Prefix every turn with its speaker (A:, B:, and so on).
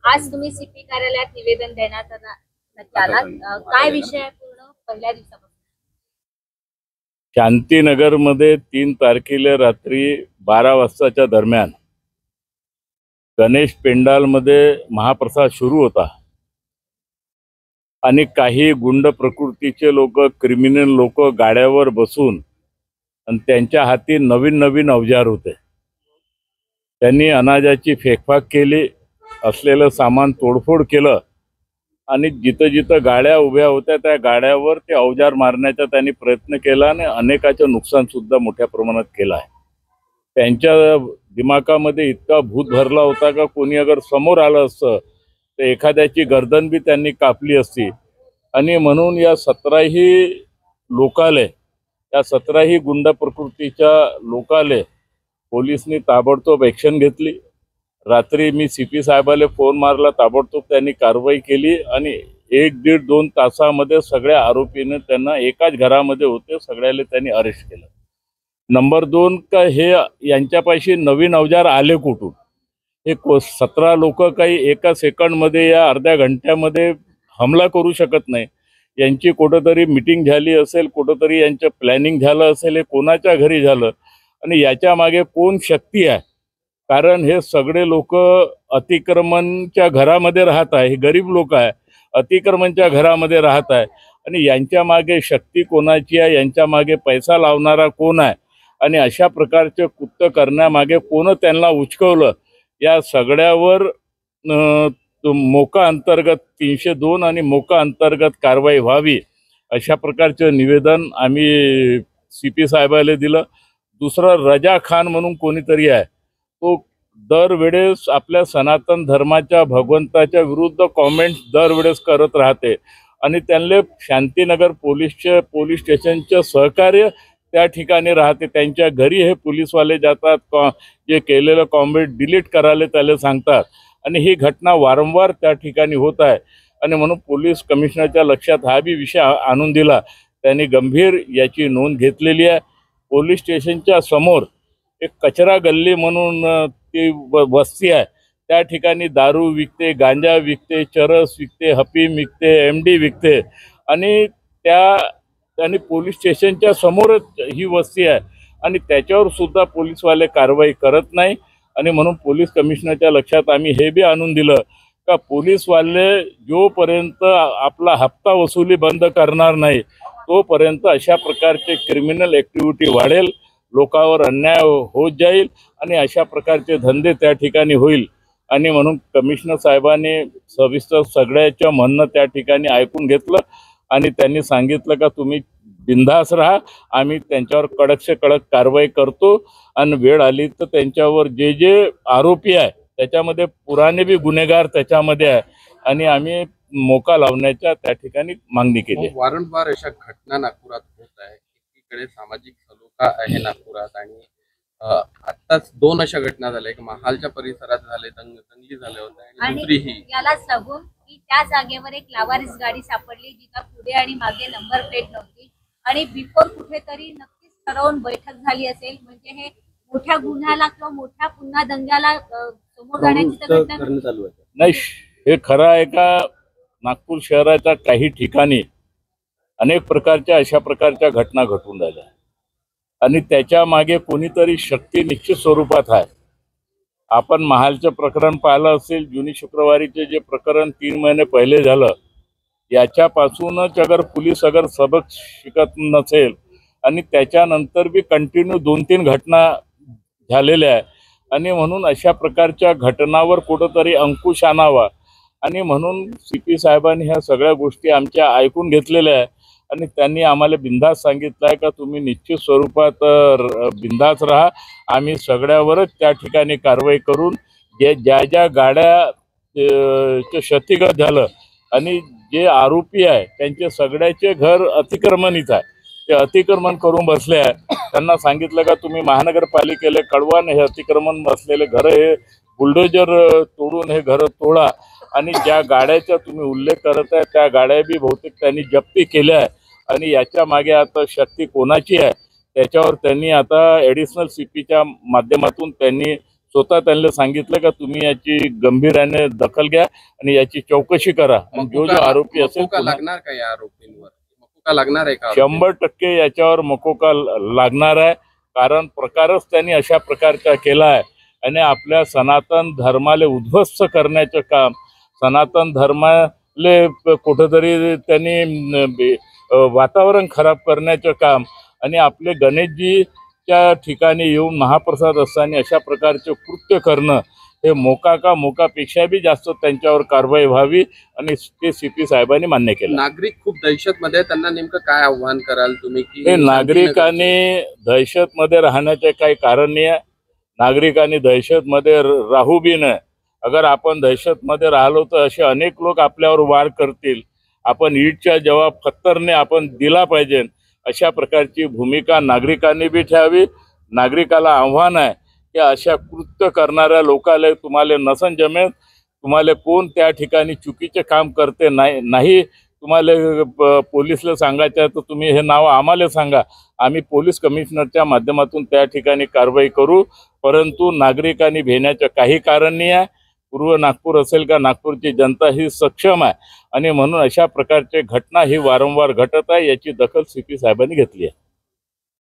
A: आज तुम्ही सीपी कार्यालयात निवेदन देण्यात आलात. काय विषय आहे पूर्ण पहिल्या दिवसापासून?
B: शांतीनगरमध्ये 3 तारखेला रात्री 12 वाजताच्या दरम्यान गणेश पेंडालमध्ये महाप्रसाद सुरू होता आणि काही गुंड प्रकृतीचे लोक, क्रिमिनल लोक गाड्यावर बसून आणि त्यांच्या हाती नवीन अवजार होते. त्यांनी अनाजाची फेकफाक केली, असलेलं सामान तोडफोड केलं आणि जिथं गाड्या उभ्या होत्या त्या गाड्यावर ते अवजार मारण्याचा त्यांनी प्रयत्न केला आणि अनेकाचं नुकसान सुद्धा मोठ्या प्रमाणात केलं आहे. त्यांच्या दिमागामध्ये इतका भूत भरला होता का कोणी अगर समोर आलं असतं तर एखाद्याची गर्दन बी त्यांनी कापली असती. आणि म्हणून या 17ही लोकाले, या 17ही गुंड प्रकृतीच्या लोकाले पोलिसनी ताबडतोब ॲक्शन घेतली. रात्री मी सीपी साहेबाला फोन मारला, ताबडतोब त्यांनी कारवाई केली आणि 1-1.5-2 तासामध्ये सगळ्या आरोपीने, त्यांना एकाच घरामध्ये होते, सगळ्याला त्यांनी अरेस्ट केलं. नंबर 2 का हे यांच्यापाशी नवीन अवजार आले कुठून? हे 17 लोक काही एका सेकंडमध्ये या अर्ध्या घंट्यामध्ये हमला करू शकत नाही. यांची कुठंतरी मीटिंग झाली असेल, कुठंतरी यांचं प्लॅनिंग झालं असेल, हे कोणाच्या घरी झालं आणि याच्या मागे कोण शक्ती आहे? कारण हे सगळे लोक अतिक्रमणच्या घरामध्ये राहत आहे, हे गरीब लोक आहे, अतिक्रमणच्या घरामध्ये राहत आहे आणि यांच्या मागे शक्ती कोणाची आहे, यांच्या मागे पैसा लावणारा कोण आहे आणि अशा प्रकारचे कृत्य करण्यामागे कोण त्यांना उचकवलं, या सगळ्यावर मोका अंतर्गत 302 आणि मोका अंतर्गत कारवाई व्हावी अशा प्रकारचं निवेदन आम्ही सीपी साहेबाला दिलं. दुसरं रजा खान म्हणून कोणीतरी आहे, तो दरवेळेस आपल्या सनातन धर्माच्या भगवंताच्या विरुद्ध कॉमेंट्स दरवेळेस करत राहते आणि त्यांना शांतीनगर पोलीस स्टेशनचं सहकार्य त्या ठिकाणी राहते. त्यांच्या घरी हे पोलीसवाले जातात, जे केलेलं कॉमेंट डिलीट करायला त्याला सांगतात आणि ही घटना वारंवार त्या ठिकाणी होत आहे. आणि म्हणून पोलीस कमिशनरच्या लक्षात हा बी विषय आणून दिला. त्यांनी गंभीर याची नोंद घेतलेली आहे. पोलीस स्टेशनच्या समोर एक कचरा गल्ली म्हणून ती वस्ती आहे, त्या ठिकाणी दारू विकते, गांजा विकते, चरस विकते, हफीम विकते, MD विकते आणि त्यांनी पोलीस स्टेशनच्या समोरच ही वस्ती आहे आणि त्याच्यावर सुद्धा पोलीसवाले कारवाई करत नाही. आणि म्हणून पोलीस कमिशनरच्या लक्षात आम्ही हे बी आणून दिलं का पोलीसवाले जोपर्यंत आपला हप्ता वसुली बंद करणार नाही तोपर्यंत अशा प्रकारचे क्रिमिनल ॲक्टिव्हिटी वाढेल, लोकांवर अन्याय होत जाईल आणि अशा प्रकारचे धंदे त्या ठिकाणी होईल. आणि म्हणून कमिशनर साहेबांनी सविस्तर सगळ्याचं म्हणणं त्या ठिकाणी ऐकून घेतलं आणि त्यांनी सांगितलं का तुम्ही बिनधास्त राहा, आम्ही त्यांच्यावर कडक से कडक कारवाई करतो आणि वेळ आली तर त्यांच्यावर जे आरोपी आहे त्याच्यामध्ये पुराणे बी गुन्हेगार त्याच्यामध्ये आहे आणि आम्ही मोका लावण्याच्या त्या ठिकाणी मागणी केली.
C: वारंवार अशा घटना नागपुरात होत आहे. एकीकडे सामाजिक सलोखा आहे नागपुरात आणि आत्ताच 2 अशा घटना झाल्या, एक महालच्या परिसरात झाले, दंगली झाल्या होत्या आणि दुसरी ही
A: यालाच लागून की त्या जागेवर एक लावारिस गाडी सापडली जिचा पुढे आणि मागे नंबर प्लेट नव्हती आणि बिफोर कुठेतरी नक्कीच ठरवून बैठक झाली असेल, म्हणजे हे मोठ्या गुन्ह्याला किंवा मोठ्या पुन्हा दंग्याला समोर जाण्याची घटना
B: चालू आहे. नाही, हे खरं आहे का? नागपूर शहराच्या काही ठिकाणी अनेक प्रकारच्या अशा प्रकारच्या घटना घटून राहिल्या आणि त्याच्या मागे कोणीतरी शक्ती निश्चित स्वरूपात आहे. आपण महालचं प्रकरण पाहिलं असेल, जुनी शुक्रवारीचे जे प्रकरण 3 महिने पहिले झालं, याच्यापासूनच अगर पोलीस सबक शिकत नसेल आणि त्याच्यानंतर बी कंटिन्यू 2-3 घटना झालेल्या आहे आणि म्हणून अशा प्रकारच्या घटनावर कुठंतरी अंकुश आणावा आणि म्हणून सीपी साहेबांनी ह्या सगळ्या गोष्टी आमच्या ऐकून घेतलेल्या आहे आणि त्यांनी आम्हाला बिनधास्त सांगितलं आहे का तुम्ही निश्चित स्वरूपात बिनधास्त राहा, आम्ही सगळ्यावरच त्या ठिकाणी कारवाई करून ज्या गाड्या क्षतिग्रस्त झालं आणि जे आरोपी आहे त्यांचे सगळ्याचे घर अतिक्रमणीच आहे, ते अतिक्रमण करून बसले आहे. त्यांना सांगितलं का तुम्ही महानगरपालिकेला कळवा, हे अतिक्रमण बसलेले घर हे बुलडोजर तोडून हे घर तोडा आणि ज्या गाड्याचा तुम्ही उल्लेख करत आहे त्या गाड्या बी बहुतेक त्यांनी जप्ती केल्या आहे आणि याच्या मागे आता शक्ती कोणाची आहे त्याच्यावर त्यांनी आता ॲडिशनल CPच्या माध्यमातून त्यांनी स्वतः त्यांना सांगितलं का तुम्ही याची गंभीर्याने दखल घ्या आणि याची चौकशी करा आणि जो जो आरोपी असेल
C: मकोका लागणार का या आरोपींवर? मकोका लागणार आहे का?
B: 100% याच्यावर मकोका लागणार आहे, कारण प्रकारच त्यांनी अशा प्रकारचा केला आहे आणि आपल्या सनातन धर्माला उद्ध्वस्त करण्याचं काम, सनातन धर्माले कुठेतरी त्यांनी वातावरण खराब करण्याचं काम आणि आपले गणेशजीच्या ठिकाणी येऊन महाप्रसाद असताना अशा प्रकारचे कृत्य करणं हे मोकापेक्षा बी जास्त त्यांच्यावर कारवाई व्हावी आणि ते सीपी साहेबांनी मान्य केलं.
C: नागरिक खूप दहशतमध्ये, त्यांना नेमकं काय आव्हान कराल तुम्ही की
B: हे नागरिकांनी दहशतमध्ये राहण्याचे काही कारण नाही आहे. नागरिकांनी दहशतमध्ये राहू बी नाही. अगर आपण दहशतमध्ये राहिलो तर असे अनेक लोक आपल्यावर वार करतील. आपण ईटच्या जवाब खत्तरने आपण दिला पाहिजे. अशा प्रकारची भूमिका नागरिकांनी बी ठेवावी. नागरिकाला आव्हान आहे की अशा कृत्य करणाऱ्या लोकांना तुम्हाला नसन जमेल, तुम्हाला कोण त्या ठिकाणी चुकीचे काम करते नाही तुम्हाला पोलिसला सांगायचं आहे तर तुम्ही हे नाव आम्हाला सांगा, आम्ही पोलीस कमिशनरच्या माध्यमातून त्या ठिकाणी कारवाई करू. परंतु नागरिकांनी भेण्याचं काही कारण नाही आहे. पूर्व नागपूर असेल का नागपूरची जनता ही सक्षम आहे आणि म्हणून अशा प्रकारचे घटना ही वारंवार घटत आहे. याची दखल सीपी साहेबांनी घेतली आहे.